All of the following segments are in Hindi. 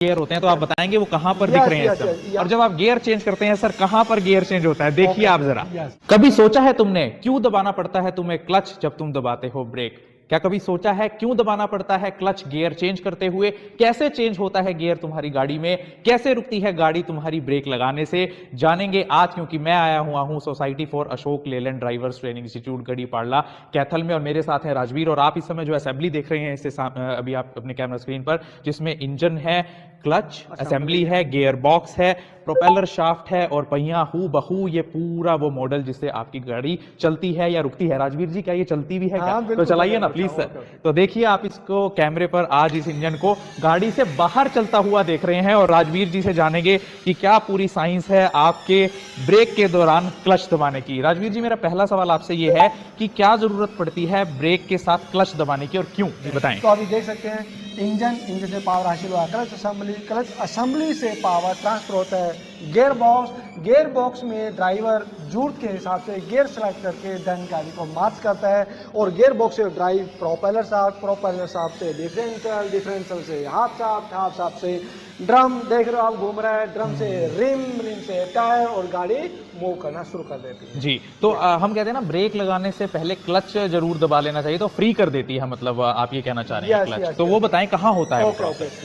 गियर होते हैं तो आप बताएंगे वो कहां पर दिख रहे हैं सब। और जब आप गियर चेंज करते हैं सर कहां पर गियर चेंज होता है देखिए आप जरा। कभी सोचा है तुमने क्यों दबाना पड़ता है तुम्हें क्लच जब तुम दबाते हो ब्रेक? क्या कभी सोचा है क्यों दबाना पड़ता है क्लच गियर चेंज करते हुए? कैसे चेंज होता है गियर तुम्हारी गाड़ी में? कैसे रुकती है गाड़ी तुम्हारी ब्रेक लगाने से? जानेंगे आज, क्योंकि मैं आया हुआ हूं society for Ashok Leyland drivers training institute Garhi Padla Kaithal में, और मेरे साथ हैं राजवीर। और आप इस समय जो असेंबली देख रहे हैं इससे अभी आप अपने कैमरा स्क्रीन पर, जिसमें इंजन है, क्लच असेंबली है, गियर बॉक्स है, प्रोपेलर शाफ्ट है और पहिया हू बहू ये पूरा वो मॉडल जिससे आपकी गाड़ी चलती है या रुकती है। राजवीर जी क्या ये चलती भी है क्या? तो चलाइए ना प्लीज सर। तो देखिए आप इसको कैमरे पर आज इस इंजन को गाड़ी से बाहर चलता हुआ देख रहे हैं, और राजवीर जी से जानेंगे कि क्या पूरी साइंस है आपके ब्रेक के दौरान क्लच दबाने की। राजवीर जी मेरा पहला सवाल आपसे ये है कि क्या जरूरत पड़ती है ब्रेक के साथ क्लच दबाने की और क्यों, बताएं। तो अभी देख सकते हैं इंजन से पावर हासिल हुआ, क्लच असेंबली से पावर ट्रांसफर होता है गियर बॉक्स में ड्राइवर जरूरत के हिसाब से गियर सेलेक्ट करके देन गाड़ी को मार्च करता है, और गियर बॉक्स से ड्राइव प्रोपेलर शाफ्ट से डिफरेंशियल से हाफ शाफ्ट से ड्रम, देख रहे हो आप घूम रहा है, ड्रम से रिम से टायर, और गाड़ी मूव करना शुरू कर देती है जी। तो हम कहते हैं ना ब्रेक लगाने से पहले क्लच जरूर दबा लेना चाहिए, तो फ्री कर देती है, मतलब आप ये कहना चाह रहे हैं क्लच। तो वो बताएं कहाँ होता है?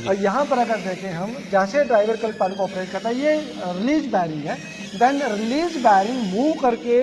और यहाँ पर अगर देखें हम, जैसे ड्राइवर कल पैडल को ऑपरेट करता है, ये रिलीज बैरिंग है, देन रिलीज बैरिंग मूव करके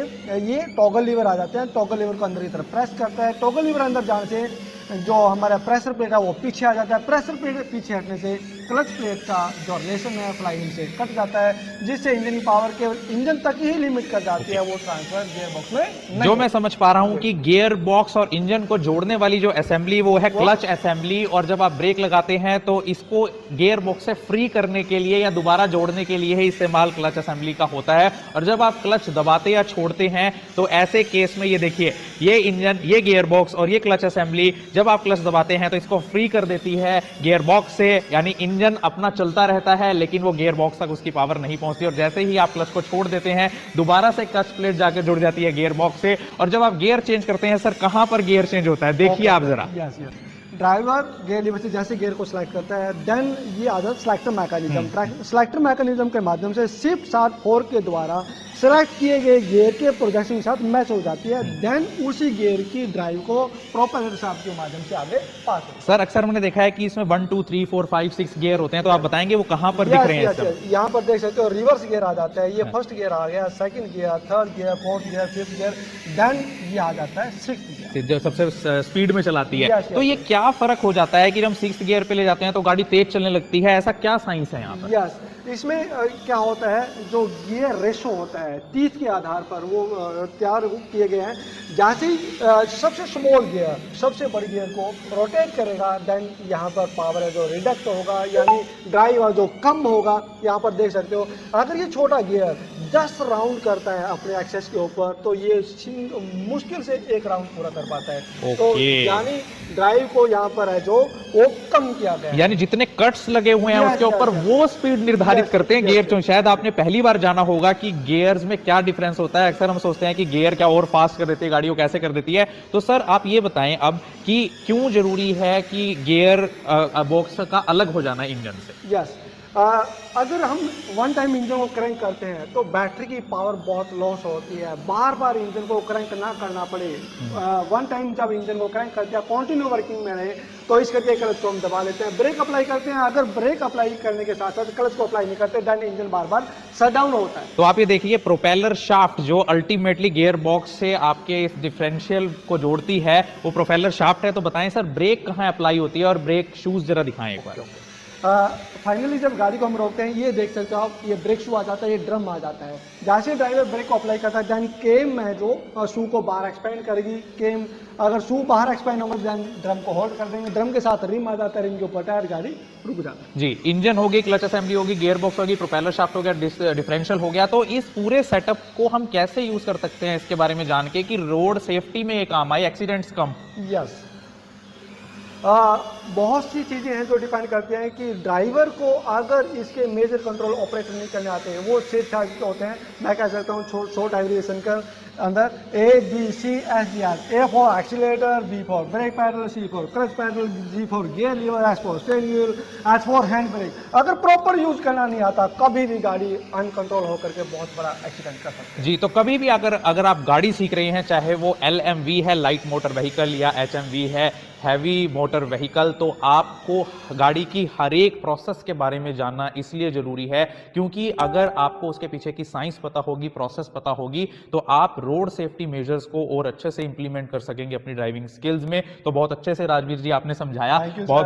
ये टॉगल लीवर आ जाते हैं, टॉगल लीवर को अंदर की तरफ प्रेस करता है, टॉगल लीवर अंदर जाने से जो हमारा प्रेशर प्लेट है वो पीछे आ जाता है, प्रेशर प्लेट पीछे हटने से क्लच प्लेट का जो रिलेशन है फ्लाइंग से कट जाता है, जिससे इंजन की पावर केवल इंजन तक ही लिमिट कर जाती है, वो ट्रांसफर गियर बॉक्स में नहीं। जो मैं समझ पा रहा हूं कि गियर बॉक्स और इंजन को जोड़ने वाली जो असेंबली वो है क्लच असेंबली, और जब आप ब्रेक लगाते हैं तो इसको गियर बॉक्स से फ्री करने के लिए या दोबारा जोड़ने के लिए ही इस्तेमाल क्लच असेंबली का होता है। और जब आप क्लच दबाते या छोड़ते हैं तो ऐसे केस में ये देखिए, ये इंजन, ये गियर बॉक्स और ये क्लच असेंबली जब आप क्लच दबाते हैं तो इसको फ्री कर देती है गियर बॉक्स से, यानी इंजन अपना चलता रहता है लेकिन वो गियर बॉक्स तक उसकी पावर नहीं पहुंचती, और जैसे ही आप क्लच को छोड़ देते हैं दोबारा से क्लच प्लेट जाकर जुड़ जाती है गियर बॉक्स से। और जब आप गियर चेंज करते हैं सर कहां पर गियर चेंज होता है देखिए आप जरा। ड्राइवर गियर लीवर से जैसे गियर को सिलेक्ट करता है, देन ये आ जाता है सिलेक्टर मैकेनिज्म के माध्यम से शिफ्ट स्टार्ट 4 के द्वारा सेलेक्ट किए गए गियर के प्रोजेक्शन के साथ मैच हो जाती है, देन उसी गियर की ड्राइव को प्रोपेलर शाफ्ट के माध्यम से आगे पास होता है। सर अक्सर हमने देखा है कि इसमें 1 2 3 4 5 6 गियर होते हैं, तो आप बताएंगे वो कहां पर दिख रहे हैं सब? यहाँ पर देख सकते हो रिवर्स गियर आ जाता है, ये फर्स्ट गियर आ गया, second gear, third gear, fourth gear, fifth gear, then ये आ जाता है सिक्स्थ गियर, जो सबसे स्पीड में चलाती है। तो ये क्या फर्क हो जाता है कि जब हम 6th गियर पे ले जाते हैं तो गाड़ी तेज चलने लगती है, ऐसा क्या साइंस है यहाँ पर? यस, इसमें क्या होता है, जो गियर रेशो होता है 30 के आधार पर वो तैयार किए गए हैं। जैसे ही सबसे स्मॉल गियर सबसे बड़ी गियर को रोटेट करेगा, देन यहाँ पर पावर है जो रिडक्ट होगा, यानी ड्राइव जो कम होगा। यहाँ पर देख सकते हो अगर ये छोटा गियर 10 राउंड करता है अपने एक्सेस के ऊपर, तो ये मुश्किल से 1 राउंड पूरा कर पाता है। तो यानी ड्राइव को यहाँ पर है जो वो कम किया गया है, यानी जितने कट्स लगे हुए हैं उसके ऊपर वो स्पीड निर्धारित करते हैं गियर। तो शायद आपने पहली बार जाना होगा कि गियर्स में क्या डिफरेंस होता है। अक्सर हम सोचते हैं कि गियर क्या और फास्ट कर देती है गाड़ी को, कैसे कर देती है। तो सर आप ये बताएं अब कि क्यों जरूरी है कि गियर बॉक्स का अलग हो जाना इंजन से? यस, अगर हम वन टाइम इंजन को क्रैंक करते हैं तो बैटरी की पावर बहुत लॉस होती है, बार बार इंजन को क्रैंक ना करना पड़े। वन टाइम जब इंजन को क्रैंक करते हैं कंटिन्यू वर्किंग में रहे तो इस करके क्लच को हम दबा लेते हैं, ब्रेक अप्लाई करते हैं। अगर ब्रेक अप्लाई करने के साथ साथ क्लच को अप्लाई नहीं करते देन इंजन बार बार शट डाउन होता है। तो आप ये देखिए प्रोपेलर शाफ्ट जो अल्टीमेटली गियर बॉक्स से आपके इस डिफरेंशियल को जोड़ती है वो प्रोपेलर शाफ्ट है। तो बताएं सर ब्रेक कहाँ अप्लाई होती है और ब्रेक शूज जरा दिखाएं एक बार। फाइनली जब गाड़ी को हम रोकते हैं, ये देख सकते हो आप, ये ब्रेक शू आ जाता है, ये ड्रम आ जाता है। जैसे ड्राइवर ब्रेक को अप्लाई करता है देन केम है जो शू को बाहर एक्सपेंड करेगी। केम अगर शू बाहर एक्सपेंड होगा देन ड्रम को होल्ड कर देंगे, ड्रम के साथ रिम आ जाता है, रिम के ऊपर टायर, गाड़ी रुक जाता है। जी, इंजन होगी, क्लच असेंबली होगी, गियर बॉक्स होगी, प्रोपेलर शाफ्ट हो गया, डिफरेंशियल हो गया। तो इस पूरे सेटअप को हम कैसे यूज कर सकते हैं इसके बारे में जान के कि रोड सेफ्टी में ये काम आए, एक्सीडेंट्स कम। यस, बहुत सी चीज़ें हैं जो डिपेंड करती हैं कि ड्राइवर को अगर इसके मेजर कंट्रोल ऑपरेट नहीं करने आते हैं, वो सिर्फ ठाक होते हैं। मैं कह सकता हूँ शॉर्ट एग्रीगेशन के अंदर ABCSDR, A for accelerator, B for brake pedal, C for clutch pedal, G for gear lever, S for steering wheel, H for hand brake. अगर प्रॉपर यूज करना नहीं आता, कभी भी गाड़ी अनकंट्रोल होकर के बहुत बड़ा एक्सीडेंट कर सकती है। जी, तो कभी भी अगर आप गाड़ी सीख रहे हैं, चाहे वो LMV है लाइट मोटर व्हीकल या HMV है हैवी मोटर व्हीकल, तो आपको गाड़ी की हर एक प्रोसेस के बारे में जानना इसलिए जरूरी है क्योंकि अगर आपको उसके पीछे की साइंस पता होगी, प्रोसेस पता होगी, तो आप रोड सेफ्टी मेजर्स को और अच्छे से इंप्लीमेंट कर सकेंगे अपनी ड्राइविंग स्किल्स में। तो बहुत अच्छे से राजवीर जी आपने समझाया। Thank you, बहुत